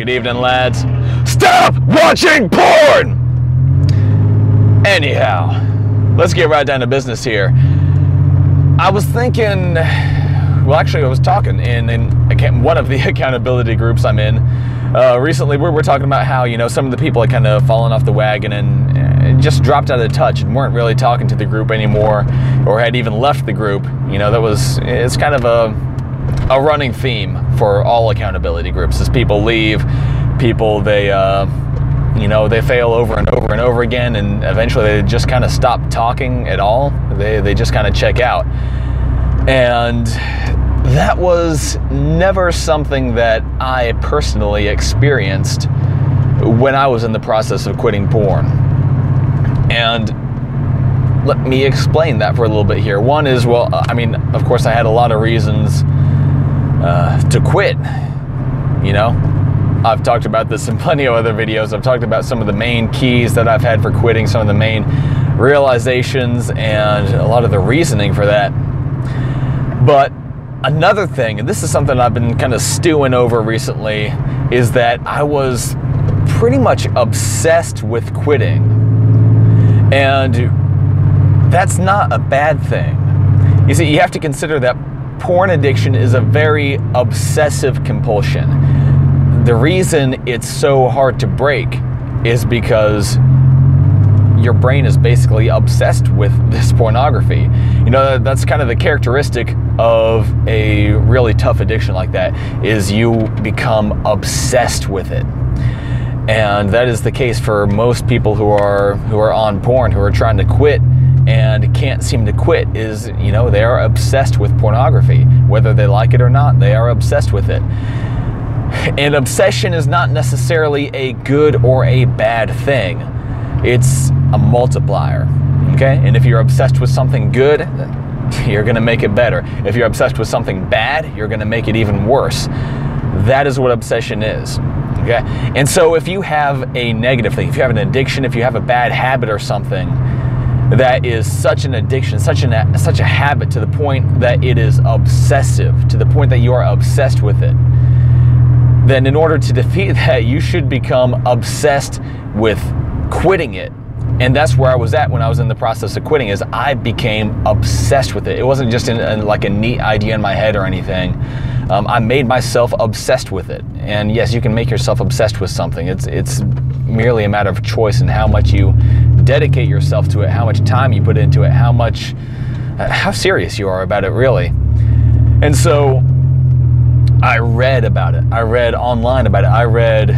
Good evening, lads. Stop watching porn! Anyhow, let's get right down to business here. I was thinking, well, actually I was talking in one of the accountability groups I'm in. Recently we're talking about how, you know, some of the people had kind of fallen off the wagon and just dropped out of touch and weren't really talking to the group anymore, or had even left the group. You know, it's kind of a running theme for all accountability groups. As people leave, people you know, they fail over and over and over again, and eventually they just kind of stop talking at all. They just kind of check out. And that was never something that I personally experienced when I was in the process of quitting porn. And let me explain that for a little bit here. One is, well, I mean, of course I had a lot of reasons to quit, you know. I've talked about this in plenty of other videos. I've talked about some of the main keys that I've had for quitting, some of the main realizations, and a lot of the reasoning for that. But another thing, and this is something I've been kind of stewing over recently, is that I was pretty much obsessed with quitting. And that's not a bad thing. You see, you have to consider that porn addiction is a very obsessive compulsion. The reason it's so hard to break is because your brain is basically obsessed with this pornography. You know, that's kind of the characteristic of a really tough addiction like that, is you become obsessed with it. And that is the case for most people who are on porn, who are trying to quit and can't seem to quit. Is, you know, they are obsessed with pornography. Whether they like it or not, they are obsessed with it. And obsession is not necessarily a good or a bad thing. It's a multiplier, okay? And if you're obsessed with something good, you're gonna make it better. If you're obsessed with something bad, you're gonna make it even worse. That is what obsession is, okay? And so if you have a negative thing, if you have an addiction, if you have a bad habit or something that is such an addiction, such a habit, to the point that it is obsessive, to the point that you are obsessed with it, then in order to defeat that, you should become obsessed with quitting it. And that's where I was at when I was in the process of quitting, is I became obsessed with it. It wasn't just like a neat idea in my head or anything. I made myself obsessed with it. And yes, you can make yourself obsessed with something. It's merely a matter of choice and how much you dedicate yourself to it, how much time you put into it, how serious you are about it, really. And so I read about it. I read online about it. I read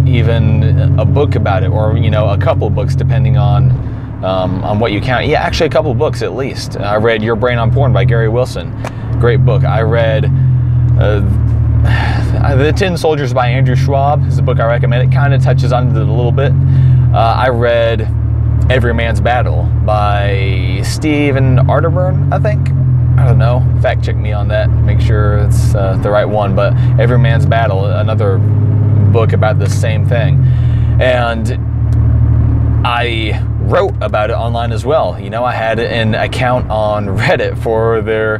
even a book about it, or, you know, a couple of books, depending on what you count. Yeah, actually a couple of books at least. I read Your Brain on Porn by Gary Wilson. Great book. I read The Tin Soldiers by Andrew Schwab is a book I recommend. It kind of touches on it a little bit. I read Every Man's Battle by Stephen Arterburn, I think. I don't know, fact check me on that, make sure it's the right one, but Every Man's Battle, another book about the same thing. And I wrote about it online as well. You know, I had an account on Reddit for the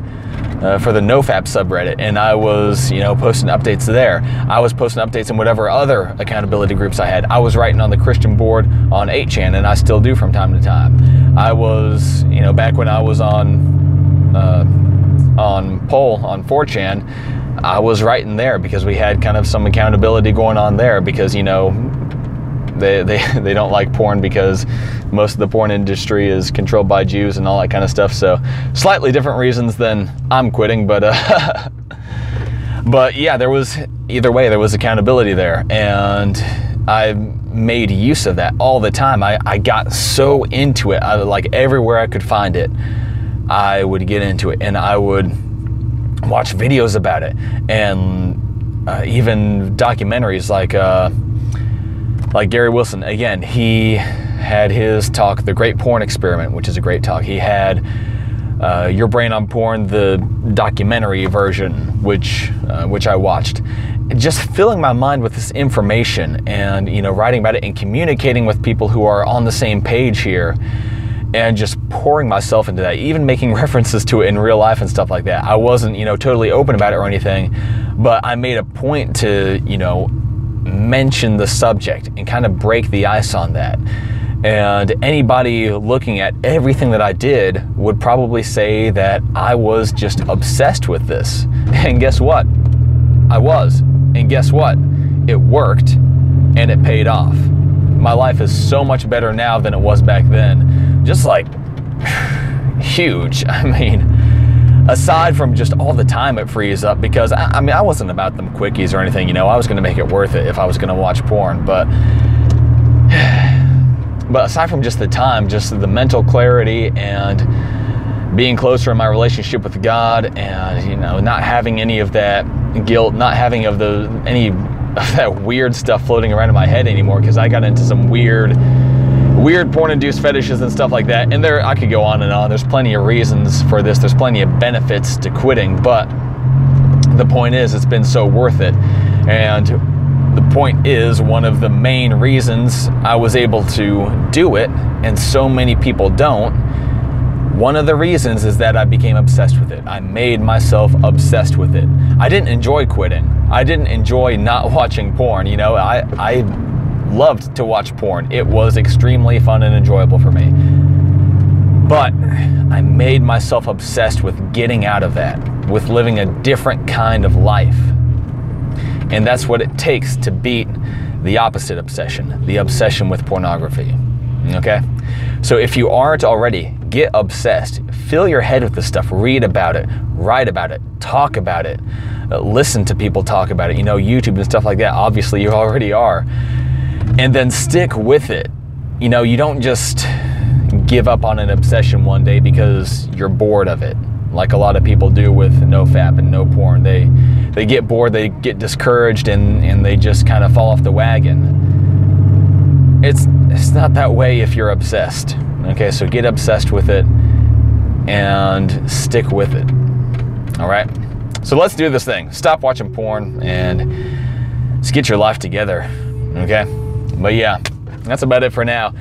Nofap subreddit, and I was, you know, posting updates there. I was posting updates in whatever other accountability groups I had. I was writing on the Christian board on 8chan, and I still do from time to time. I was, you know, back when I was on Poll on 4chan, I was writing there because we had kind of some accountability going on there, because, you know, they don't like porn because most of the porn industry is controlled by Jews and all that kind of stuff. So slightly different reasons than I'm quitting, but but yeah, either way there was accountability there, and I made use of that all the time. I got so into it. Like everywhere I could find it, I would get into it, and I would watch videos about it, and even documentaries like Gary Wilson. Again, he had his talk, The Great Porn Experiment, which is a great talk. He had Your Brain on Porn, the documentary version, which I watched. Just filling my mind with this information, and, you know, writing about it and communicating with people who are on the same page here, and just pouring myself into that, even making references to it in real life and stuff like that. I wasn't, you know, totally open about it or anything, but I made a point to, you know, mention the subject and kind of break the ice on that. And anybody looking at everything that I did would probably say that I was just obsessed with this. And guess what? I was. And guess what? It worked and it paid off. My life is so much better now than it was back then. Just like huge. I mean, aside from just all the time it frees up, because I mean, I wasn't about them quickies or anything, you know, I was going to make it worth it if I was going to watch porn, but aside from just the time, just the mental clarity and being closer in my relationship with God, and, you know, not having any of that guilt, not having any of that weird stuff floating around in my head anymore, because I got into some weird porn-induced fetishes and stuff like that. And I could go on and on. There's plenty of reasons for this. There's plenty of benefits to quitting, but the point is, it's been so worth it. And the point is, one of the main reasons I was able to do it, and so many people don't, one of the reasons is that I became obsessed with it. I made myself obsessed with it. I didn't enjoy quitting. I didn't enjoy not watching porn. You know, I loved to watch porn. It was extremely fun and enjoyable for me. But I made myself obsessed with getting out of that, with living a different kind of life. And that's what it takes to beat the opposite obsession, the obsession with pornography. Okay? So if you aren't already, get obsessed. Fill your head with this stuff. Read about it. Write about it. Talk about it. Listen to people talk about it. You know, YouTube and stuff like that. Obviously, you already are. And then stick with it. You know, you don't just give up on an obsession one day because you're bored of it, like a lot of people do with Nofap and Noporn. They get bored, they get discouraged, and they just kind of fall off the wagon. It's not that way if you're obsessed. Okay, so get obsessed with it and stick with it. All right? So let's do this thing. Stop watching porn and let's get your life together. Okay? But yeah, that's about it for now.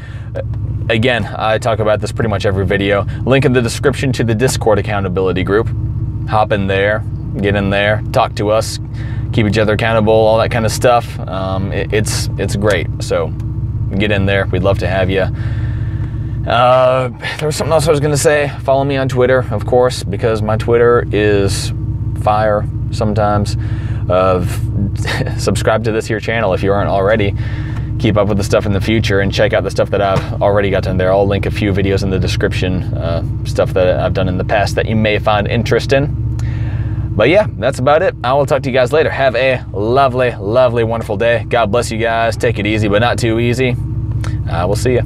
Again, I talk about this pretty much every video. Link in the description to the Discord accountability group. Hop in there, get in there, talk to us, keep each other accountable, all that kind of stuff. It's great. So get in there. We'd love to have you. There was something else I was going to say. Follow me on Twitter, of course, because my Twitter is fire sometimes. Subscribe to this here channel if you aren't already. Keep up with the stuff in the future and check out the stuff that I've already got done there. I'll link a few videos in the description, stuff that I've done in the past that you may find interesting. But yeah, that's about it. I will talk to you guys later. Have a lovely, lovely, wonderful day. God bless you guys. Take it easy, but not too easy. We'll see you.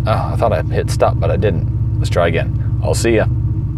Oh, I thought I hit stop, but I didn't. Let's try again. I'll see ya.